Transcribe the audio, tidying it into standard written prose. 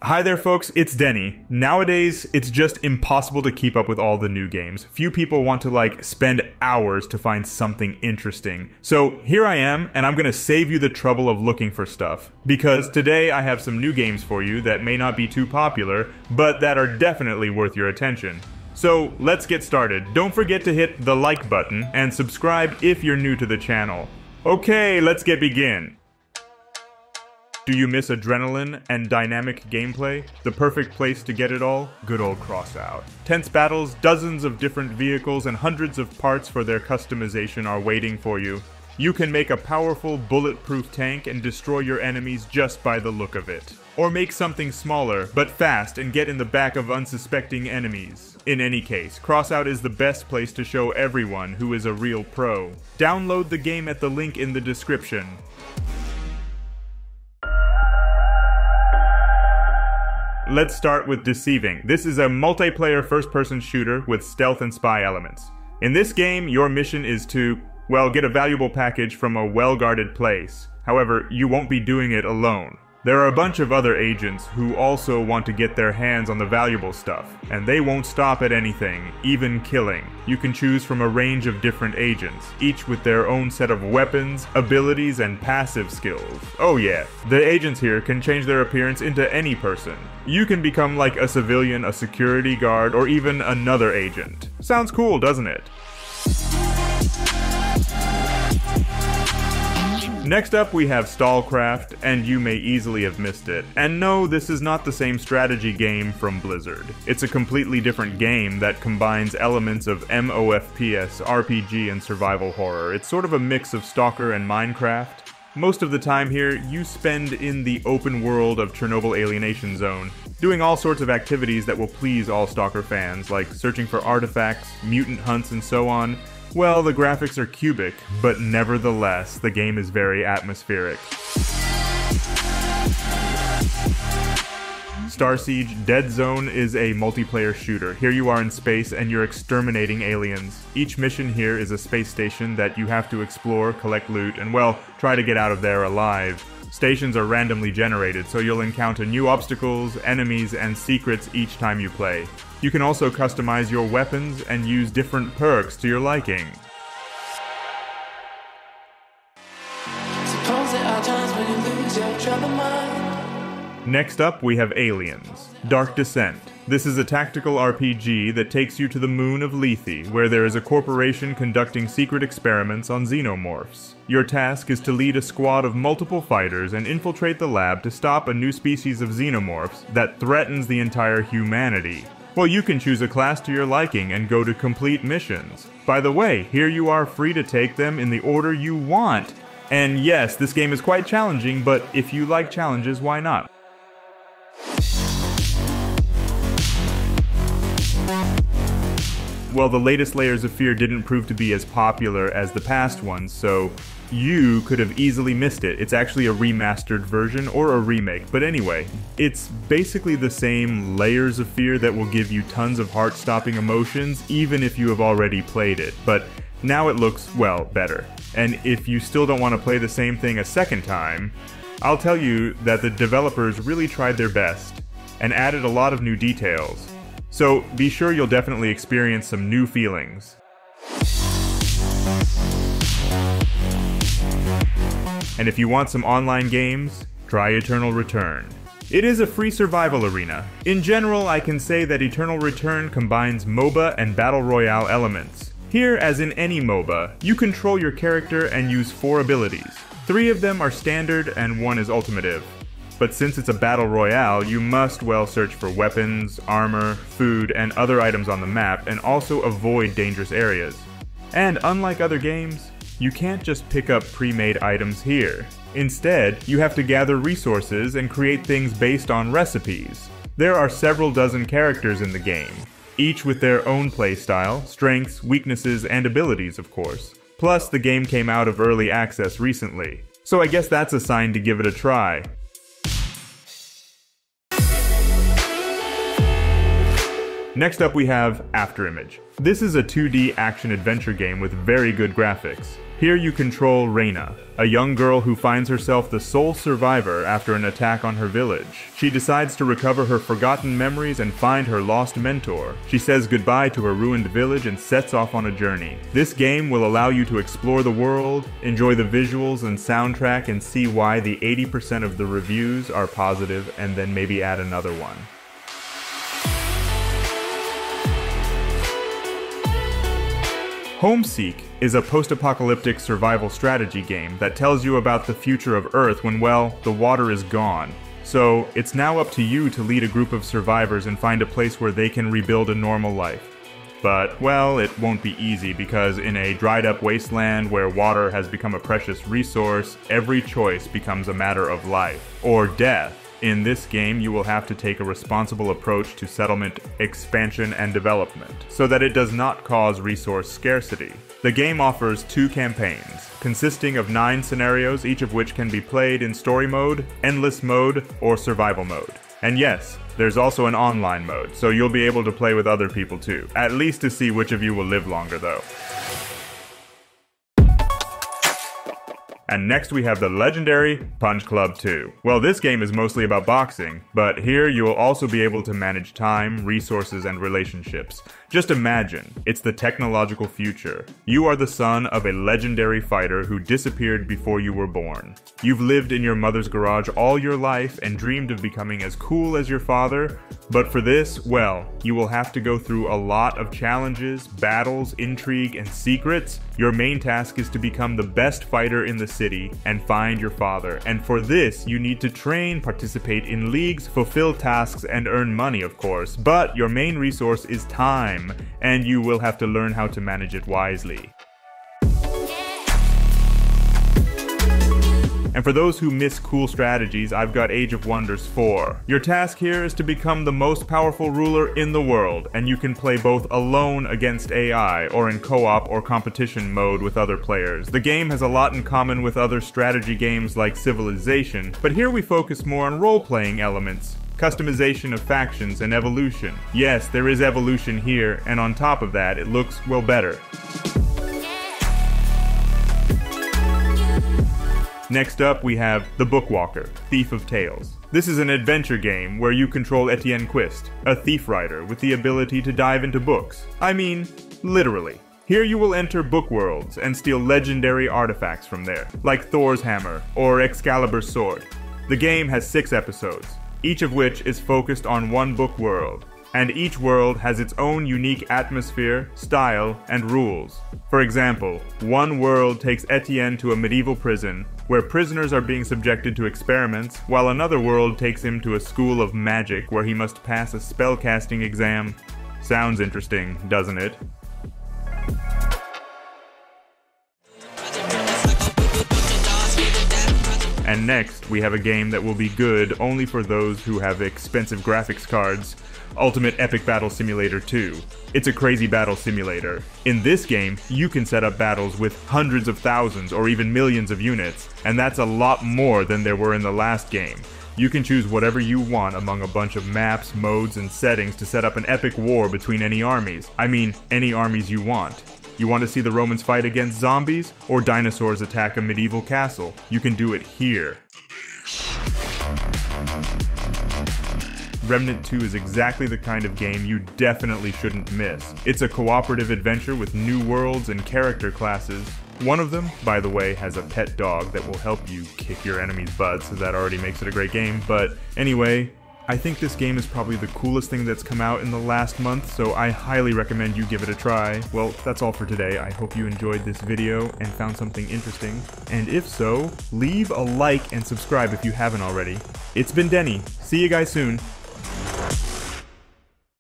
Hi there folks, it's Deni. Nowadays, it's just impossible to keep up with all the new games. Few people want to spend hours to find something interesting. So here I am, and I'm gonna save you the trouble of looking for stuff. Because today I have some new games for you that may not be too popular, but that are definitely worth your attention. So let's get started. Don't forget to hit the like button and subscribe if you're new to the channel. Okay, let's begin. Do you miss adrenaline and dynamic gameplay? The perfect place to get it all? Good old Crossout. Tense battles, dozens of different vehicles, and hundreds of parts for their customization are waiting for you. You can make a powerful, bulletproof tank and destroy your enemies just by the look of it. Or make something smaller, but fast, and get in the back of unsuspecting enemies. In any case, Crossout is the best place to show everyone who is a real pro. Download the game at the link in the description. Let's start with Deceiving. This is a multiplayer first-person shooter with stealth and spy elements. In this game, your mission is to, well, get a valuable package from a well-guarded place. However, you won't be doing it alone. There are a bunch of other agents who also want to get their hands on the valuable stuff, and they won't stop at anything, even killing. You can choose from a range of different agents, each with their own set of weapons, abilities, and passive skills. Oh yeah, the agents here can change their appearance into any person. You can become like a civilian, a security guard, or even another agent. Sounds cool, doesn't it? Next up we have Stalcraft, and you may easily have missed it. And no, this is not the same strategy game from Blizzard. It's a completely different game that combines elements of MOFPS, RPG, and survival horror. It's sort of a mix of Stalker and Minecraft. Most of the time here, you spend in the open world of Chernobyl Alienation Zone, doing all sorts of activities that will please all Stalker fans, like searching for artifacts, mutant hunts, and so on. Well, the graphics are cubic, but nevertheless, the game is very atmospheric. Starsiege Deadzone is a multiplayer shooter. Here you are in space and you're exterminating aliens. Each mission here is a space station that you have to explore, collect loot, and well, try to get out of there alive. Stations are randomly generated, so you'll encounter new obstacles, enemies, and secrets each time you play. You can also customize your weapons and use different perks to your liking. Next up, we have Aliens. Dark Descent. This is a tactical RPG that takes you to the moon of Lethe, where there is a corporation conducting secret experiments on xenomorphs. Your task is to lead a squad of multiple fighters and infiltrate the lab to stop a new species of xenomorphs that threatens the entire humanity. Well, you can choose a class to your liking and go to complete missions. By the way, here you are free to take them in the order you want. And yes, this game is quite challenging, but if you like challenges, why not? Well, the latest Layers of Fear didn't prove to be as popular as the past ones, so you could have easily missed it. It's actually a remastered version or a remake, but anyway, it's basically the same Layers of Fear that will give you tons of heart-stopping emotions even if you have already played it, but now it looks, well, better. And if you still don't want to play the same thing a second time, I'll tell you that the developers really tried their best and added a lot of new details. So be sure you'll definitely experience some new feelings. And if you want some online games, try Eternal Return. It is a free survival arena. In general, I can say that Eternal Return combines MOBA and Battle Royale elements. Here, as in any MOBA, you control your character and use 4 abilities. 3 of them are standard and 1 is ultimative. But since it's a battle royale, you must, well, search for weapons, armor, food, and other items on the map, and also avoid dangerous areas. And unlike other games, you can't just pick up pre-made items here. Instead, you have to gather resources and create things based on recipes. There are several dozen characters in the game, each with their own playstyle, strengths, weaknesses, and abilities, of course. Plus, the game came out of early access recently, so I guess that's a sign to give it a try. Next up we have Afterimage. This is a 2D action-adventure game with very good graphics. Here you control Reyna, a young girl who finds herself the sole survivor after an attack on her village. She decides to recover her forgotten memories and find her lost mentor. She says goodbye to her ruined village and sets off on a journey. This game will allow you to explore the world, enjoy the visuals and soundtrack, and see why the 80% of the reviews are positive, and then maybe add another one. Homeseek is a post-apocalyptic survival strategy game that tells you about the future of Earth when, well, the water is gone. So it's now up to you to lead a group of survivors and find a place where they can rebuild a normal life. But, well, it won't be easy because in a dried-up wasteland where water has become a precious resource, every choice becomes a matter of life or death. In this game, you will have to take a responsible approach to settlement, expansion, and development, so that it does not cause resource scarcity. The game offers 2 campaigns, consisting of 9 scenarios, each of which can be played in story mode, endless mode, or survival mode. And yes, there's also an online mode, so you'll be able to play with other people too, at least to see which of you will live longer though. And next we have the legendary Punch Club 2. Well, this game is mostly about boxing, but here you will also be able to manage time, resources, and relationships. Just imagine, it's the technological future. You are the son of a legendary fighter who disappeared before you were born. You've lived in your mother's garage all your life and dreamed of becoming as cool as your father, but for this, well, you will have to go through a lot of challenges, battles, intrigue, and secrets. Your main task is to become the best fighter in the city and find your father, and for this, you need to train, participate in leagues, fulfill tasks, and earn money, of course, but your main resource is time, and you will have to learn how to manage it wisely. And for those who miss cool strategies, I've got Age of Wonders 4. Your task here is to become the most powerful ruler in the world, and you can play both alone against AI, or in co-op or competition mode with other players. The game has a lot in common with other strategy games like Civilization, but here we focus more on role-playing elements, customization of factions, and evolution. Yes, there is evolution here, and on top of that, it looks, well, better. Next up, we have the Bookwalker, Thief of Tales. This is an adventure game where you control Etienne Quist, a thief writer with the ability to dive into books. I mean, literally. Here you will enter book worlds and steal legendary artifacts from there, like Thor's hammer or Excalibur's sword. The game has 6 episodes, each of which is focused on one book world, and each world has its own unique atmosphere, style, and rules. For example, one world takes Etienne to a medieval prison where prisoners are being subjected to experiments, while another world takes him to a school of magic where he must pass a spellcasting exam. Sounds interesting, doesn't it? And next, we have a game that will be good only for those who have expensive graphics cards, Ultimate Epic Battle Simulator 2. It's a crazy battle simulator. In this game, you can set up battles with hundreds of thousands or even millions of units, and that's a lot more than there were in the last game. You can choose whatever you want among a bunch of maps, modes, and settings to set up an epic war between any armies. I mean, any armies you want. You want to see the Romans fight against zombies, or dinosaurs attack a medieval castle? You can do it here. Remnant 2 is exactly the kind of game you definitely shouldn't miss. It's a cooperative adventure with new worlds and character classes. One of them, by the way, has a pet dog that will help you kick your enemy's butts, so that already makes it a great game. But anyway, I think this game is probably the coolest thing that's come out in the last month, so I highly recommend you give it a try. Well, that's all for today. I hope you enjoyed this video and found something interesting. And if so, leave a like and subscribe if you haven't already. It's been Deni. See you guys soon.